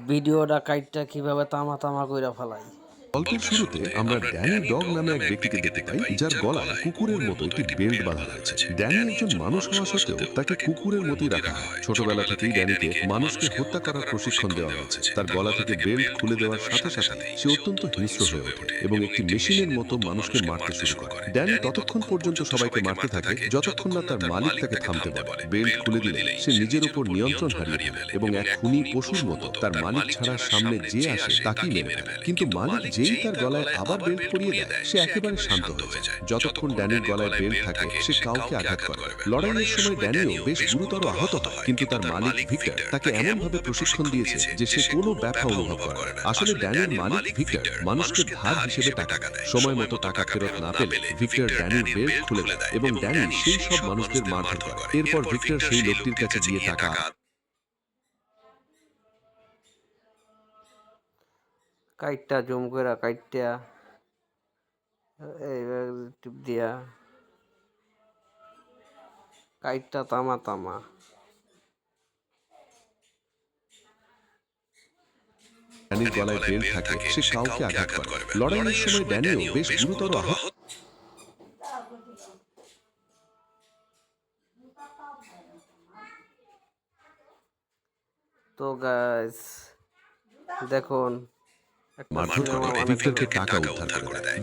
ভিডিওটা কাইটটা কিভাবে তামা তামা কইরা ফেলাই। গল্পের শুরুতে আমরা ড্যানি ডগ নামে এক ব্যক্তিকে দেখতে পাই, যার গলায় কুকুরের মতো একটি বেল্ট বাঁধা রয়েছে। ড্যানি একজন মানুষ হওয়া সত্ত্বেও তাকে কুকুরের মতোই রাখা হয়। ছোটবেলা থেকেই ড্যানিকে মানুষকে হত্যা করার প্রশিক্ষণ দেওয়া হয়েছে। তার গলা থেকে বেল্ট খুলে দেওয়ার সাথে সাথে সে অত্যন্ত হিংস্র হয়ে ওঠে এবং একটি মেশিনের মতো মানুষকে মারতে শুরু করে। ড্যানি ততক্ষণ পর্যন্ত সবাইকে মারতে থাকে যতক্ষণ না তার মালিক তাকে থামতে বলে। বেল্ট খুলে দিলে সে নিজের উপর নিয়ন্ত্রণ হারিয়ে ফেলে এবং এক খুনি পশুর মতো তার মালিক ছাড়া সামনে যে আসে তাকেই মেরে ফেলে। কিন্তু মালিক যেই তার গলায় আবার বেল্ট পরিয়ে দেয়, সে একেবারে শান্ত হয়ে যায়। যতক্ষণ ড্যানির গলায় বেল্ট থাকে সে কাউকে আঘাত করে না। লড়াইয়ের সময় ড্যানিও বেশ গুরুতর আহত হয়, কিন্তু তার মালিক ভিক্টর তাকে এমনভাবে প্রশিক্ষণ দিয়েছে যে সে কোনো ব্যথা অনুভব করে না। আসলে ড্যানির মালিক ভিক্টর মানুষকে ধার হিসেবে টাকা দেয়। সময় মতো টাকা ফেরত না পেলে ভিক্টর ড্যানির বেল্ট খুলে দেয় এবং ড্যানি সেই সব মানুষদের মারধর করে। এরপর ভিক্টর সেই লোকটির কাছে গিয়ে টাকা কাইটটা জুম কইরা কাইটটা এইভাবে টিপ দিয়া কাইটটা তামা তামা। ড্যানির গলায় বেল্ট থাকে সে কাউকে আঘাত করে না। লড়াইয়ের সময় ড্যানিও বেশ গুরুতর আহত তো গাইস দেখুন একটা মারধর সিনেমা করে বানাইছিল। ভিক্টরকে টাকা উদ্ধার করে দেয়।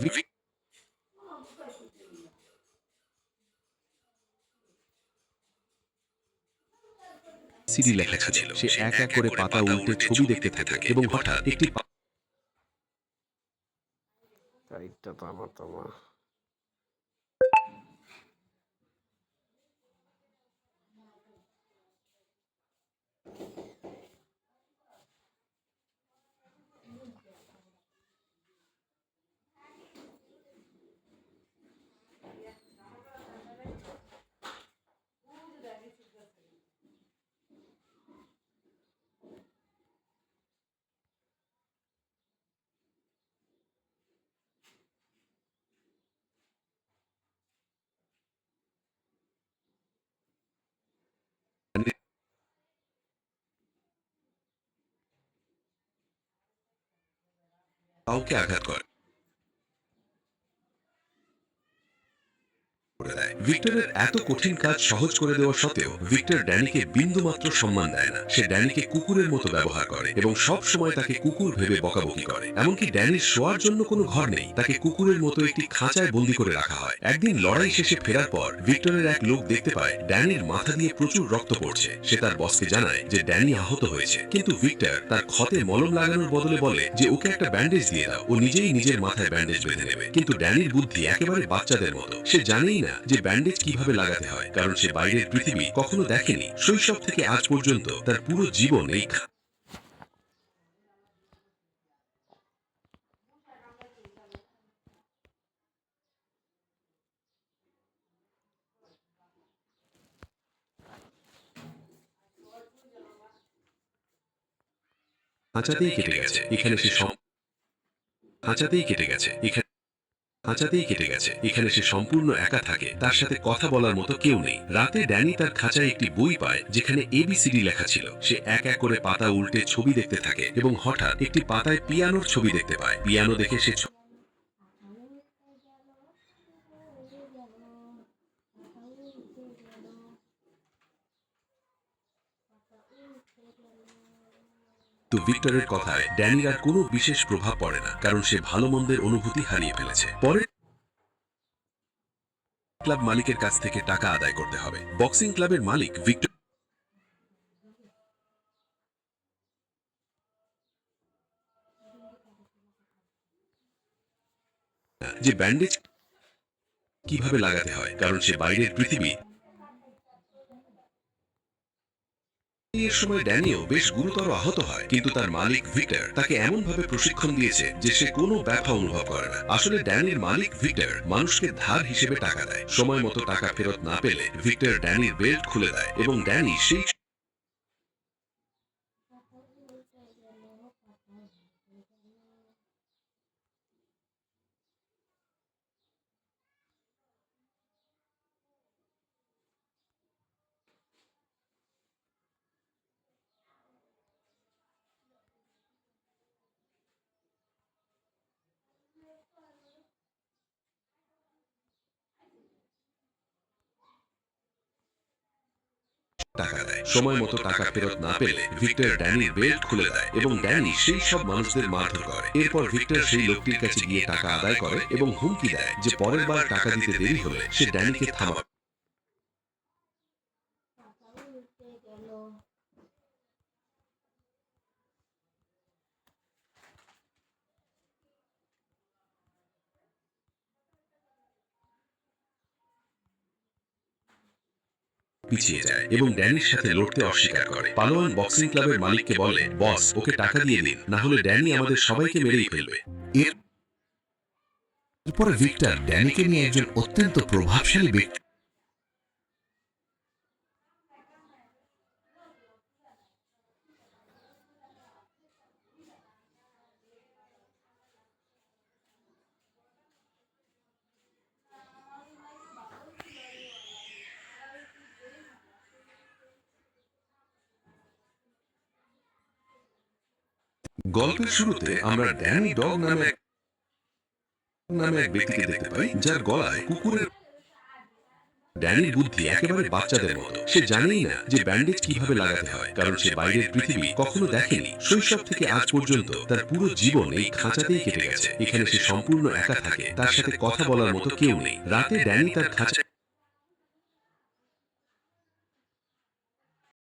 সিডি লেখা ছিল। সে এক এক করে পাতা উল্টে ছবি দেখতে থাকে এবং হঠাৎ একটি কাইটটা তামা তামা। কাউকে আঘাত করে দেয়। ভিক্টরের এত কঠিন কাজ সহজ করে দেওয়া সত্ত্বেও ভিক্টর ড্যানিকে বিন্দুমাত্র সম্মান দেয় না। সে ড্যানিকে কুকুরের মতো ব্যবহার করে এবং সব সময় তাকে কুকুর ভেবে বকাবকি করে। এমনকি ড্যানির শোয়ার জন্য কোনো ঘর নেই, তাকে কুকুরের মতো একটি খাঁচায় বন্দি করে রাখা হয়। একদিন লড়াই শেষে ফেরার পর ভিক্টরের এক লোক দেখতে পায় ড্যানির মাথা দিয়ে প্রচুর রক্ত পড়ছে। সে তার বসকে জানায় যে ড্যানি আহত হয়েছে, কিন্তু ভিক্টর তার ক্ষতে মলম লাগানোর বদলে বলে যে ওকে একটা ব্যান্ডেজ দিয়ে দাও, ও নিজেই নিজের মাথায় ব্যান্ডেজ বেঁধে নেবে। কিন্তু ড্যানির বুদ্ধি একেবারে বাচ্চাদের মতো। সে জানেই না যে ব্যান্ডেজ কিভাবে লাগাতে হয়, কারণ সে বাইরের পৃথিবী কখনো দেখেনি। শৈশব থেকে আজ পর্যন্ত তার পুরো জীবন এই খাঁচাতেই কেটে গেছে। খাঁচাতেই কেটে গেছে। এখানে সে সম্পূর্ণ একা থাকে। তার সাথে কথা বলার মতো কেউ নেই। রাতে ড্যানি তার খাঁচায় একটি বই পায় যেখানে এবিসিডি লেখা ছিল। সে এক এক করে পাতা উল্টে ছবি দেখতে থাকে এবং হঠাৎ একটি পাতায় পিয়ানোর ছবি দেখতে পায়। পিয়ানো দেখে সে তো ভিক্টরের কথায় ড্যানির আর কোনো বিশেষ প্রভাব পড়ে না, কারণ সে ভালো মন্দের অনুভূতি হারিয়ে ফেলেছে। পরে ক্লাব মালিকের কাছ থেকে টাকা আদায় করতে হবে। বক্সিং ক্লাবের মালিক ভিক্টর যে ব্যান্ডেজ কিভাবে লাগাতে হয়, কারণ সে বাইরের পৃথিবী এর সময় ড্যানিও বেশ গুরুতর আহত হয়, কিন্তু তার মালিক ভিক্টর তাকে এমনভাবে প্রশিক্ষণ দিয়েছে যে সে কোনো ব্যথা অনুভব করে না। আসলে ড্যানির মালিক ভিক্টর মানুষকে ধার হিসেবে টাকা দেয়। সময় মতো টাকা ফেরত না পেলে ভিক্টর ড্যানির বেল্ট খুলে দেয় এবং ড্যানি সেই টাকা দেয়। সময় মতো টাকা ফেরত না পেলে ভিক্টর ড্যানির বেল্ট খুলে দেয় এবং ড্যানি সেই সব মানুষদের মারধর করে। এরপর ভিক্টর সেই লোকটির কাছে গিয়ে টাকা আদায় করে এবং হুমকি দেয় যে পরের বার টাকা দিতে দেরি হলে সে ড্যানিকে থামাবে। পিছিয়ে যায় এবং ড্যানির সাথে লড়তে অস্বীকার করে। পালোয়ান বক্সিং ক্লাবের মালিককে বলে, বস, ওকে টাকা দিয়ে দিন, না হলে ড্যানি আমাদের সবাইকে মেরেই ফেলবে। এরপরে ভিক্টর ড্যানিকে নিয়ে একজন অত্যন্ত প্রভাবশালী ব্যক্তি গল্পের শুরুতে আমরা ড্যানি ডগ নামে এক ব্যক্তিকে দেখতে পাই, যার গলায় কুকুরের। ড্যানির বুদ্ধি একেবারে বাচ্চাদের মতো। সে জানেই না যে ব্যান্ডেজ কিভাবে লাগাতে হয়, কারণ সে বাইরের পৃথিবী কখনো দেখেনি। শৈশব থেকে আজ পর্যন্ত তার পুরো জীবন এই খাঁচাতেই কেটে গেছে। এখানে সে সম্পূর্ণ একা থাকে, তার সাথে কথা বলার মতো কেউ নেই। রাতে ড্যানি তার খাঁচা